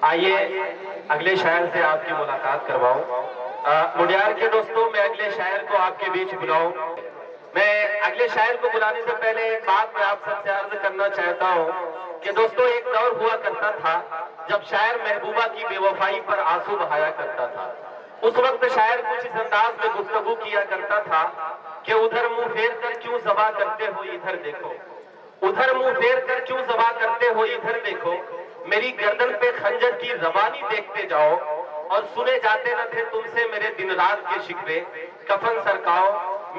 آئیے اگلے شاعر سے آپ کی ملاقات کرواؤں۔ مڈیار کے دوستوں، میں اگلے شاعر کو آپ کے بیچ بلاؤں۔ میں اگلے شاعر کو بلانے سے پہلے ایک بات میں آپ سب سے عرض کرنا چاہتا ہوں کہ دوستوں ایک دور ہوا کرتا تھا جب شاعر محبوبہ کی بے وفائی پر آنسو بہایا کرتا تھا۔ اس وقت شاعر کچھ اس انداز میں گفتگو کیا کرتا تھا کہ ادھر منہ پھیر کر کیوں ذبح کرتے ہو ادھر دیکھو، ادھر منہ پھیر کر کیوں ذبح کرتے ہو ادھر دیکھو، میری گردن پہ خنجر کی زبانی دیکھتے جاؤ، اور سنے جاتے نہ تھے تم سے میرے دن رات کے شکوے، کفن سرکاؤ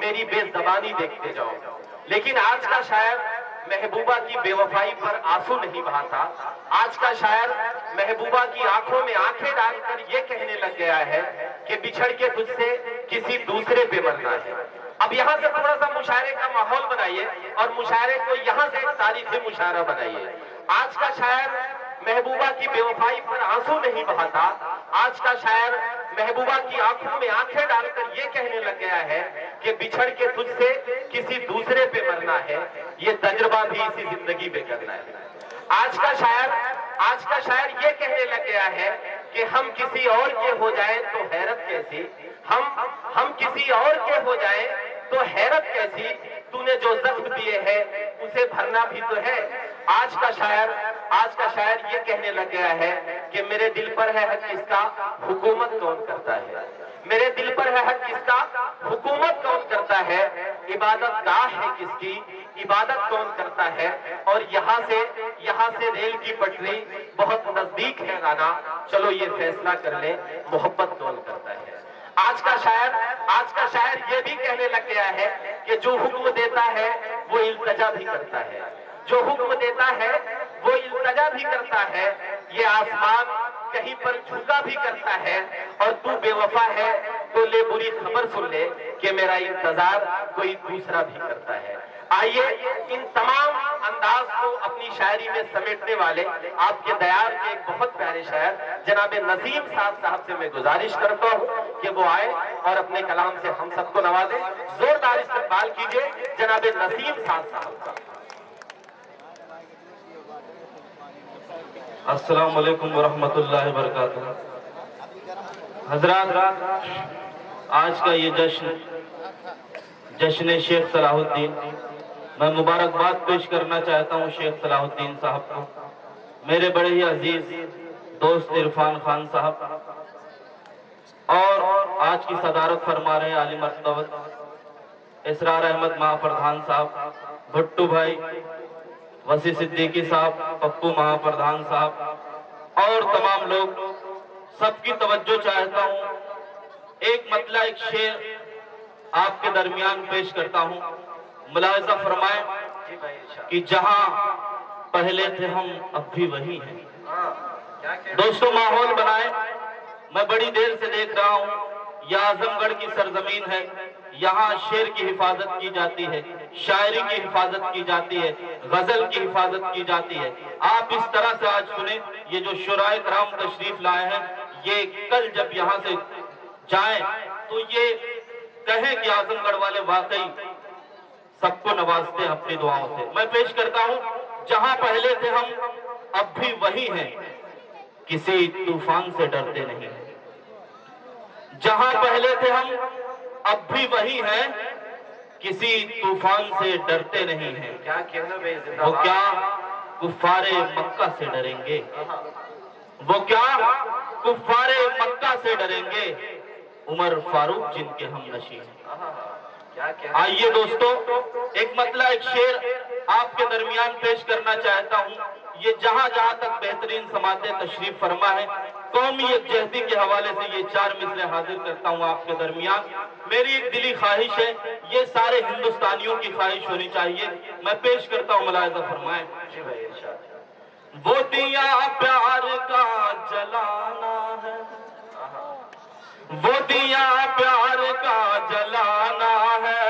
میری بے زبانی دیکھتے جاؤ۔ لیکن آج کا شاعر محبوبہ کی بے وفائی پر آنسو نہیں بہاتا۔ آج کا شاعر محبوبہ کی آنکھوں میں آنکھیں ڈال کر یہ کہنے لگ گیا ہے کہ بچھڑ کے تجھ سے کسی دوسرے پہ مرنا ہے۔ اب یہاں سے تھوڑا سا مشاعرے کا ماحول بنائیے اور مشاعرے کو یہاں سے ایک تاریخی مشاعرہ بنائیے۔ آج کا شاعر محبوبہ کی بے وفائی پر آنسو نہیں بہاتا۔ آج کا شاعر محبوبہ کی آنکھوں میں آنکھیں ڈال کر یہ کہنے لگ گیا ہے کہ بچھڑ کے تجھ سے کسی دوسرے پہ مرنا ہے، یہ تجربہ بھی اسی زندگی پہ کرنا ہے۔ آج کا شاعر یہ کہنے لگ گیا ہے کہ ہم کسی اور کے ہو جائیں تو حیرت کیسی، ہم کسی اور کے ہو جائیں تو حیرت کیسی، تو نے جو زخم دیے ہیں اسے بھرنا بھی تو ہے۔ آج کا شاعر یہ کہنے لگ گیا ہے کہ میرے دل پر ہے حق کس کا، حکومت کون کرتا ہے، میرے دل پر ہے حق کس کا، حکومت کون کرتا ہے، عبادت گاہ ہے کس کی، عبادت کون کرتا ہے، اور یہاں سے ریل کی پٹری بہت نزدیک ہے گانا، چلو یہ فیصلہ کر لیں محبت کون کرتا ہے۔ آج کا شاعر یہ بھی کہنے لگ گیا ہے کہ جو حکم دیتا ہے وہ التجا بھی کرتا ہے، جو حکم دیتا ہے وہ التجا بھی کرتا ہے، یہ آسمان کہیں پر جھکا بھی کرتا ہے، اور تو بے وفا ہے تو لے بری خبر سن لے کہ میرا انتظار کوئی دوسرا بھی کرتا ہے۔ آئیے ان تمام انداز کو اپنی شاعری میں سمیٹنے والے آپ کے دیار کے ایک بہت پیارے شاعر جناب نسیم صاحب سے میں گزارش کرتا ہوں کہ وہ آئے اور اپنے کلام سے ہم سب کو نوازیں۔ زوردار استقبال کیجئے جناب نسیم صاحب کا۔ السلام علیکم ورحمۃ اللہ وبرکاتہ۔ حضرات، آج کا یہ جشن شیخ صلاح الدین، میں مبارکباد پیش کرنا چاہتا ہوں شیخ صلاح الدین صاحب کو، میرے بڑے ہی عزیز دوست عرفان خان صاحب، اور آج کی صدارت فرما رہے عالی مرتبہ اسرار احمد مہا پردھان صاحب، بھٹو بھائی، وسیع صدیقی صاحب، پپو مہا پردھان صاحب اور تمام لوگ، سب کی توجہ چاہتا ہوں۔ ایک مطلع، ایک شعر آپ کے درمیان پیش کرتا ہوں، ملاحظہ فرمائیں کہ جہاں پہلے تھے ہم اب بھی وہی ہیں۔ دوستو ماحول بنائیں، میں بڑی دیر سے دیکھ رہا ہوں یہ اعظم گڑھ کی سرزمین ہے، یہاں شعر کی حفاظت کی جاتی ہے، شاعری کی حفاظت کی جاتی ہے، غزل کی حفاظت کی جاتی ہے۔ آپ اس طرح سے آج سنیں، یہ جو شعراء کرام تشریف لائے ہیں، یہ کل جب یہاں سے جائیں تو یہ کہیں کہ اعظم گڑھ والے واقعی سب کو نوازتے ہیں اپنی دعاؤں سے۔ میں پیش کرتا ہوں، جہاں پہلے تھے ہم اب بھی وہی ہیں، کسی طوفان سے ڈرتے نہیں ہیں۔ جہاں پہلے تھے ہم اب بھی وہی ہیں، کسی طوفان سے ڈرتے نہیں ہیں۔ وہ کیا کفار مکہ سے ڈریں گے، وہ کیا کفار مکہ سے ڈریں گے، عمر فاروق جن کے ہم نشیں ہیں۔ آئیے دوستو، ایک مطلع، ایک شعر آپ کے درمیان پیش کرنا چاہتا ہوں۔ یہ جہاں جہاں تک بہترین سماعتیں تشریف فرما ہے، قومی یکجہتی کے حوالے سے یہ چار مثلیں حاضر کرتا ہوں آپ کے درمیان۔ میری ایک دلی خواہش ہے، یہ سارے ہندوستانیوں کی خواہش ہونی چاہیے، میں پیش کرتا ہوں، ملاحظہ فرمائیں۔ وہ دیا پیار کا جلانا ہے، وہ دیا پیار کا جلانا ہے،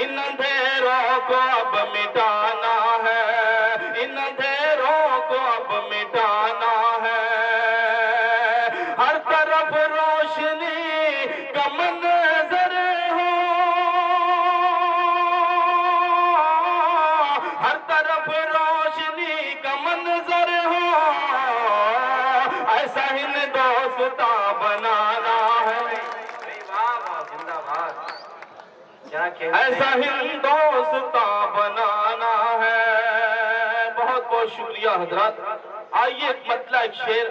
ان اندھیروں کو اب مٹانا ہے، ان اندھیروں کو اب مٹانا ہے، ہر طرف روشنی کا منظر ہو، ہر طرف روشنی کا منظر ہو، दोस्ता बनाना है, ऐसा हिंदोस्ता बनाना है। बहुत बहुत शुक्रिया हजरात। आइए एक मतला एक शेर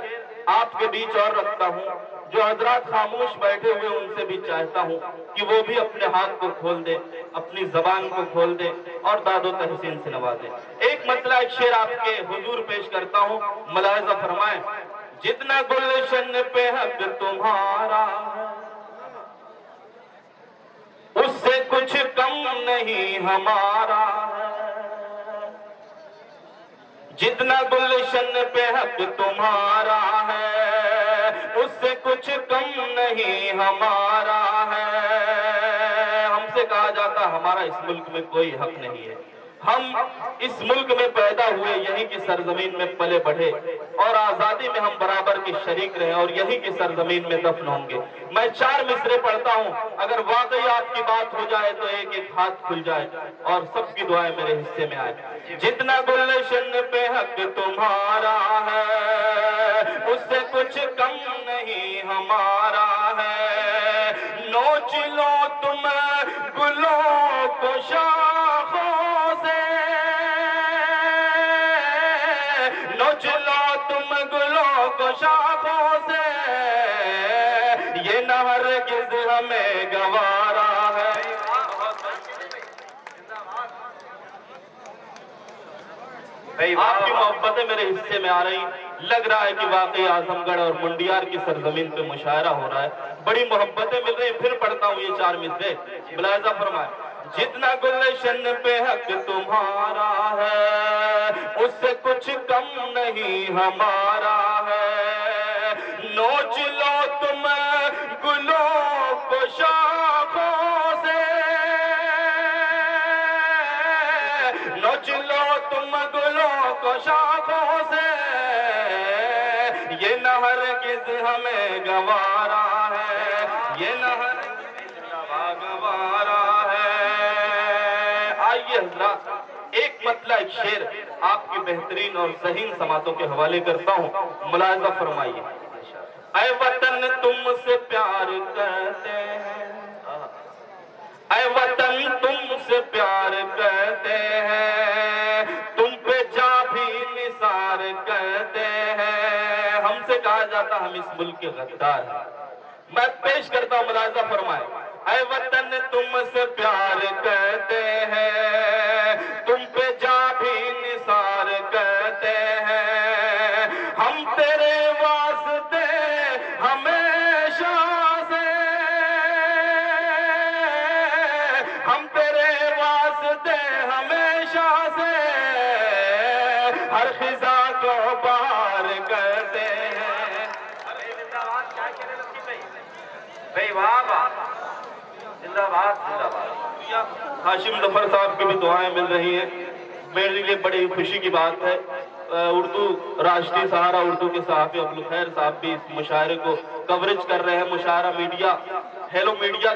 आपके बीच और रखता हूँ, जो हजरात खामोश बैठे हुए उनसे भी चाहता हूँ कि वो भी अपने हाथ को खोल दे, अपनी जबान को खोल दे और दादो तहसीन से नवाजे। एक मतला एक शेर आपके हुजूर पेश करता हूँ, मुलाहिजा फरमाएं। जितना गुलशन पे हक तुम्हारा उससे कुछ कम नहीं हमारा, जितना गुलशन पे हक तुम्हारा है उससे कुछ कम नहीं हमारा है। हमसे कहा जाता हमारा इस मुल्क में कोई हक नहीं है, हम इस मुल्क में पैदा हुए, यहीं की सरजमीन में पले बढ़े और आजादी में हम बराबर के शरीक रहे और यहीं की सरजमीन में दफन होंगे। मैं 4 मिसरे पढ़ता हूँ, अगर वाकई आपकी बात हो जाए तो एक एक हाथ खुल जाए और सबकी दुआएं मेरे हिस्से में आए। जितना गुलशन पे हक तुम्हारा है उससे कुछ कम नहीं हमारा है। नोच लो तुम गुलों को शाखों से, नोच लो तुम गुलों को शाखों से, ये न हरगिज़ हमें गवारा है। आपकी मोहब्बतें मेरे हिस्से में आ रही, लग रहा है कि वाकई आजमगढ़ और मुंडियार की सरजमीन पे मुशायरा हो रहा है, बड़ी मोहब्बतें मिल रही। फिर पढ़ता हूँ ये 4 मिसरे, मुलाहिजा फरमाए। जितना गुलशन पे हक तुम्हारा है उससे कुछ कम नहीं हमारा है। नोच लो तुम गुलों को शाखों से, नोच लो तुम गुलों को शाखों से, ये न हरगिज़ हमें गवारा है, ये न हरगिज़ गवारा है। आइए हज़रात एक मतला एक शेर आपकी बेहतरीन और ज़हीन समातों के हवाले करता हूँ, मुलाहिजा फरमाइए। ऐ वतन तुमसे प्यार करते हैं, ऐ वतन तुमसे प्यार करते हैं, तुम पे जा भी निसार करते हैं। हमसे कहा जाता हम इस मुल्क के गद्दार हैं। मैं पेश करता हूँ, मुलाहिजा फरमाए। ऐ वतन तुमसे प्यार करते हैं, तुम पे जा भी निसार करते हैं, हम तेरे वास्ते हमेशा से, हम तेरे वास्ते हमेशा से हर खिजा को पार करते हैं। जिंदाबाद जिंदाबाद। हाशिम जफर साहब की भी दुआएं मिल रही हैं, मेरे लिए बड़ी खुशी की बात है। उर्दू राष्ट्रीय सहारा उर्दू के सहाफ़ी अब्दुल खैर साहब भी इस मुशायरे को कवरेज कर रहे हैं। मुशायरा मीडिया, हेलो मीडिया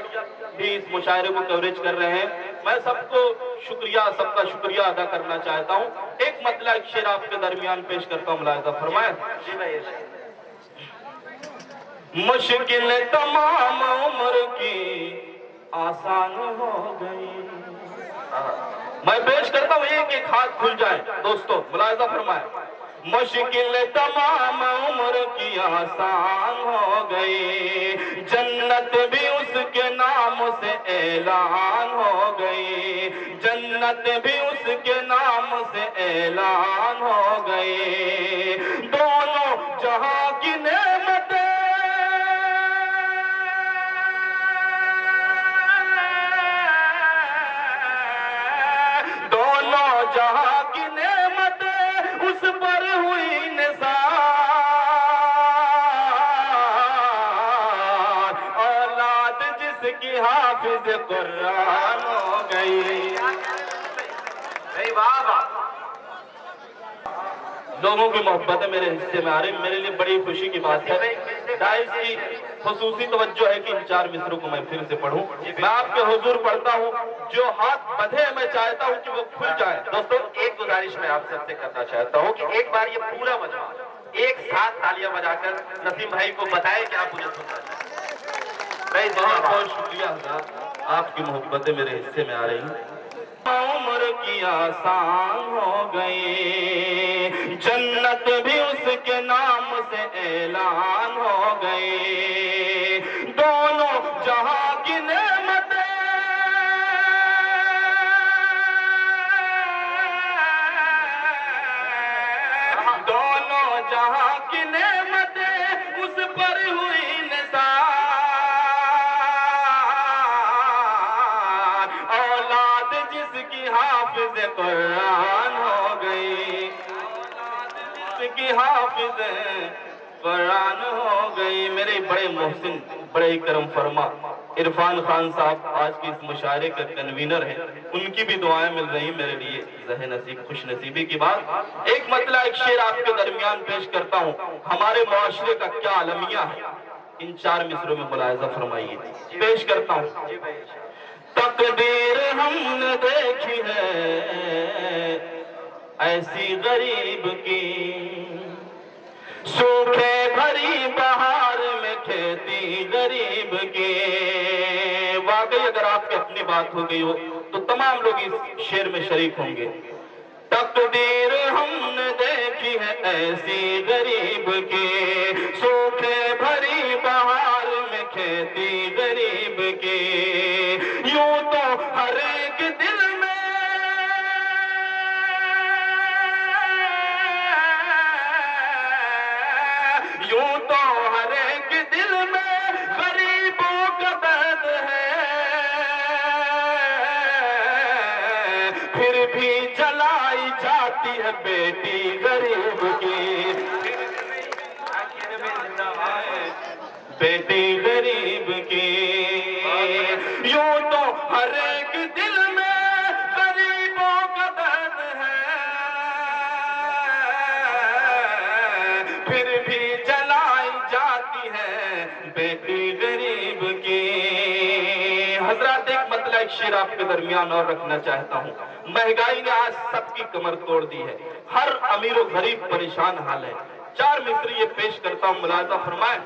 भी इस मुशायरे को कवरेज कर रहे हैं। मैं सबको सबका शुक्रिया अदा करना चाहता हूँ। एक मतला एक शेर आपके दरमियान पेश करता हूँ, मुलाहिजा फरमाए। मुश्किल तमाम उम्र की आसान हो गई। मैं पेश करता हूँ, एक एक हाथ खुल जाए दोस्तों, मुलाहिजा फरमाए। मुश्किल तमाम उम्र की आसान हो गई, जन्नत भी उसके नाम से ऐलान हो गई, जन्नत भी उसके नाम से ऐलान हो गई। दोनों जहां की नेमतें जहां की नेमतें उस पर हुई निसार, औलाद जिसकी हाफिज कुरान हो गई। लोगों की मोहब्बतें मेरे हिस्से में आ रही, मेरे लिए बड़ी खुशी की बात है। दाइस की खुसूसी तवज्जो है कि इन 4 मिसरों को मैं फिर से पढ़ूं। मैं आपके हुजूर पढ़ता हूं, जो हाथ बंधे मैं चाहता हूं कि वो खुल जाए। दोस्तों एक गुजारिश मैं आप सबसे करना चाहता हूं कि एक बार ये पूरा मजमा एक साथ तालियां बजाकर नसीम भाई को बताएं कि आप मुझे सुनना चाहते हैं। बहुत बहुत शुक्रिया हज़रात, आपकी मोहब्बतें मेरे हिस्से में आ रही हैं। उम्र की आसान हो गई, जन्नत भी उसके नाम से ऐलान हो गई, दोनों जहां की नेमतें जहां की नेमतें उस पर हुई निसार, औलाद जिसकी हाफिज कुरान हो गई, औलाद जिसकी हाफिज कुरान हो गई। मेरे बड़े मोहसिन, बड़े करम फरमा इरफान खान साहब आज के इस मुशायरे के कन्वीनर हैं, उनकी भी दुआएं मिल रही मेरे लिए। ज़हे नसीब खुश नसीबी की बात। एक मतला एक शेर आपके दरमियान पेश करता हूँ, हमारे मुआशरे का क्या अलमिया है, इन 4 मिसरों में मुलाहिज़ा फरमाइए। पेश करता हूँ। तकदीर हमने देखी है ऐसी गरीब की, सूखे भरी बहार में खेती गरीब की। वाकई अगर आपकी अपनी बात हो गई हो तो तमाम लोग इस शेर में शरीक होंगे। तकदीर हमने देखी है ऐसी गरीब की, सूखे भरी बहार में खेती गरीब की। यूं तो हर एक दिल में यूं तो हर एक दिल में गरीबों का दर्द है, फिर भी जलाई जाती है बेटी गरीब की, बेटी गरीब की। यूं तो हर एक दिल में गरीबों का दर्द है, फिर भी जलाई जाती है बेटी गरीब की। हजरात एक मतलब एक शेर आपके दरमियान और रखना चाहता हूँ। महंगाई ने आज सबकी कमर तोड़ दी है, हर अमीर और गरीब परेशान हाल है। 4 मिसरी ये पेश करता हूँ, मुलाहिज़ा फरमाएं।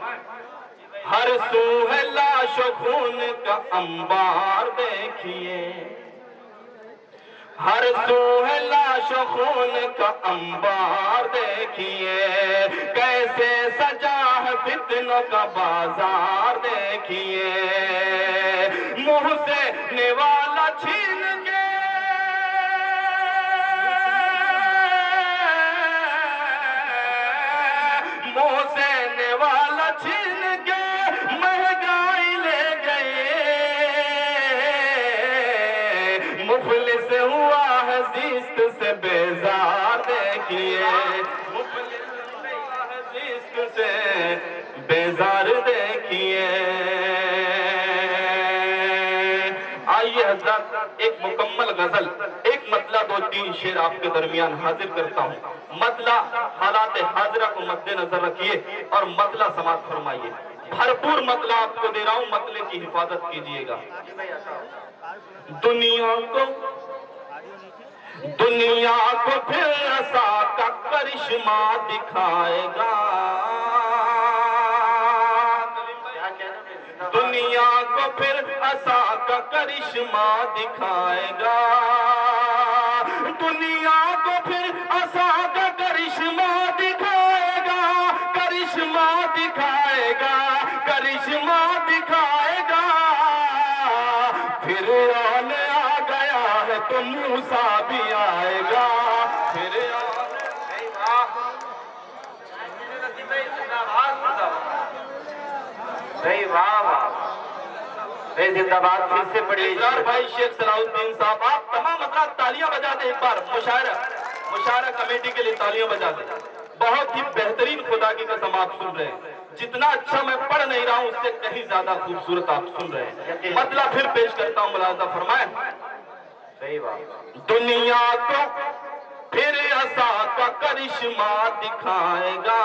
हर सू है लाश खून का अंबार देखिए, हर सू है लाश खून का अंबार देखिए, कैसे सजा है फितनों का बाजार देखिए। मुंह से निवाला छीन के मुंह से निवाला छीन के महंगाई ले गए, मुफलिस हुआ है जिस्त से बेजार देखिए, मुफलिस हुआ है जिस्त से बेजार देखिए। आइए हज़रात एक मुकम्मल गजल, एक मतला 2-3 शेर आपके दरमियान हाजिर करता हूँ। मतला हालात हाजिरा को मद्देनजर रखिए और मतला समाप्त फरमाइए। भरपूर मतला आपको दे रहा हूँ, मतले की हिफाजत कीजिएगा। दुनिया को फिर ऐसा का करिश्मा दिखाएगा, दुनिया को फिर ऐसा का करिश्मा दिखाएगा, दुनिया को फिर ऐसा का करिश्मा दिखाएगा, करिश्मा दिखाएगा, करिश्मा दिखाएगा। फिर आने आ गया है तो मूसा भी आएगा, फिर भाई वाह वाह, जिंदाबाद। फिर से बड़ी इजरार भाई शेख सलाहुद्दीन साहब, आप तमाम हज़रात तालियां बजा दें एक बार। मुशायरा कमेटी के लिए तालियां बजा दें। बहुत ही बेहतरीन, खुदा की कसम आप सुन रहे हैं। जितना अच्छा मैं पढ़ नहीं रहा हूं उससे कहीं ज्यादा खूबसूरत आप सुन रहे हैं। मतलब फिर पेश करता हूं, मुलाहिज़ा फरमाएं। दुनिया को फिर ऐसा का करिश्मा दिखाएगा,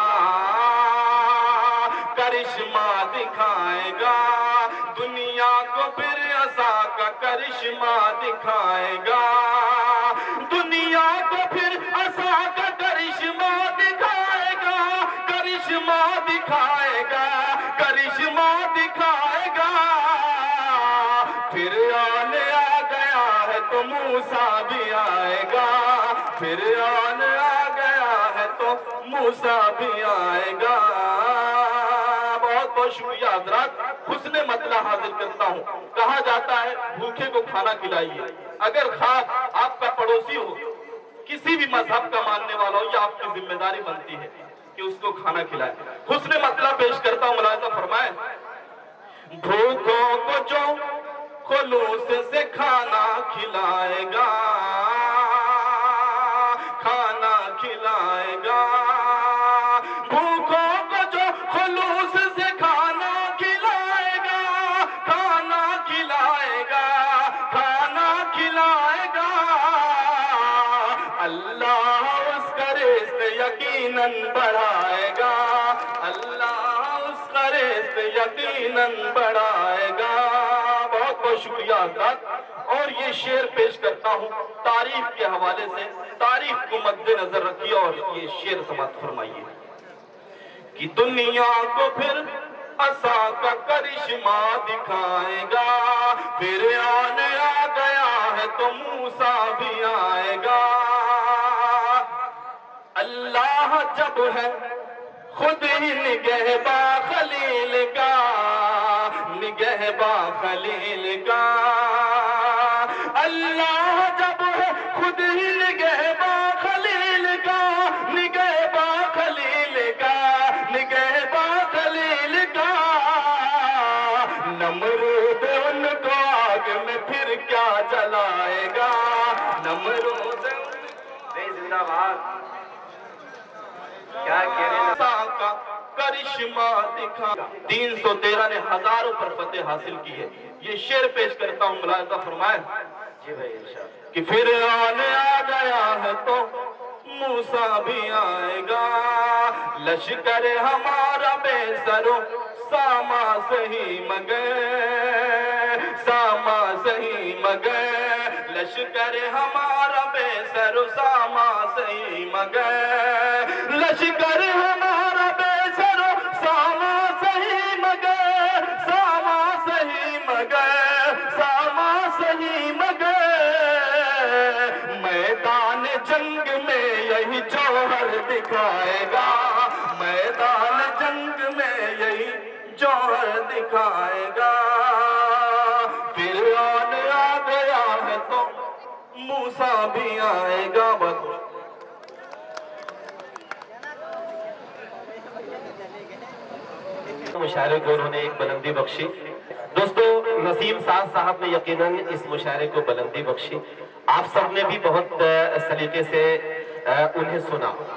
करिश्मा दिखाएगा, दुनिया को फिर ऐसा का करिश्मा दिखाएगा, दुनिया को फिर ऐसा का करिश्मा दिखाएगा, فرعون آ گیا ہے تو موسیٰ بھی آئے گا۔ بہت بہت شکریہ حضرات، حسن مطلع حاضر کرتا ہوں۔ کہا جاتا ہے بھوکے کو کھانا کھلائیے۔ اگر خواہ آپ کا پڑوسی ہو، کسی بھی مذہب کا ماننے والا ہو، یہ آپ کی ذمہ داری بنتی ہے کہ اس کو کھانا کھلائے۔ حسن مطلع پیش کرتا ہوں، ملاحظہ فرمائیں۔ بھوکوں کو جو خلوص سے کھانا کھلائے گا، کھانا کھلائے گا۔ بھوکوں کو جو خلوص سے کھانا کھلائے گا، کھانا کھلائے گا، کھانا کھلائے گا۔ اللہ اس کا رزق یقیناً بڑھائے گا، اللہ اس کا رزق یقیناً بڑھائے گا۔ بہت بہت شکریہ حضرات۔ اور یہ شعر پیش کرتا ہوں تاریخ کے حوالے سے، تاریخ کو مد نظر رکھیے اور یہ شعر سماعت فرمائیے کہ دنیا کو پھر عصا کا کرشمہ دکھائے گا، فرعون آ گیا ہے تو موسیٰ بھی آئے گا۔ اللہ جب ہے خود ہی نگہباں خلیل کا، نگہباں خلیل کا۔ اللہ جب ہے خود ہی نگہباں خلیل کا، نگہباں خلیل کا، نگہباں خلیل کا۔ نمرود ان کو آگ میں پھر کیا جلائے گا، نمرود زندہ باد۔ کیا کہنے کا کرشمہ دکھا۔ 313 نے ہزاروں پر فتح حاصل کی ہے۔ یہ شعر پیش کرتا ہوں، ملاحظہ فرمائیں جی بھائی ارشاد۔ کہ فرعون آ گیا ہے تو موسیٰ بھی آئے گا، لشکر ہمارا بے سر و ساما سہی مگر، ساما سہی مگر، لشکر ہمارا بے سر و ساما سہی مگر، لشکر ہمارا بے سر و ساما سہی مگر، ساما سہی مگر، ساما سہی مگر۔ میدان جنگ میں یہی جوہر دکھائے گا، میدان جنگ میں یہی جوہر دکھائے گا۔ فرعون آ گیا ہے تو موسیٰ بھی آئے گا۔ مشاعرے کو انہوں نے ایک بلندی بخشی۔ دوستو، نسیم ساز صاحب نے یقیناً اس مشاعرے کو بلندی بخشی۔ آپ سب نے بھی بہت سلیقے سے انہیں سنا۔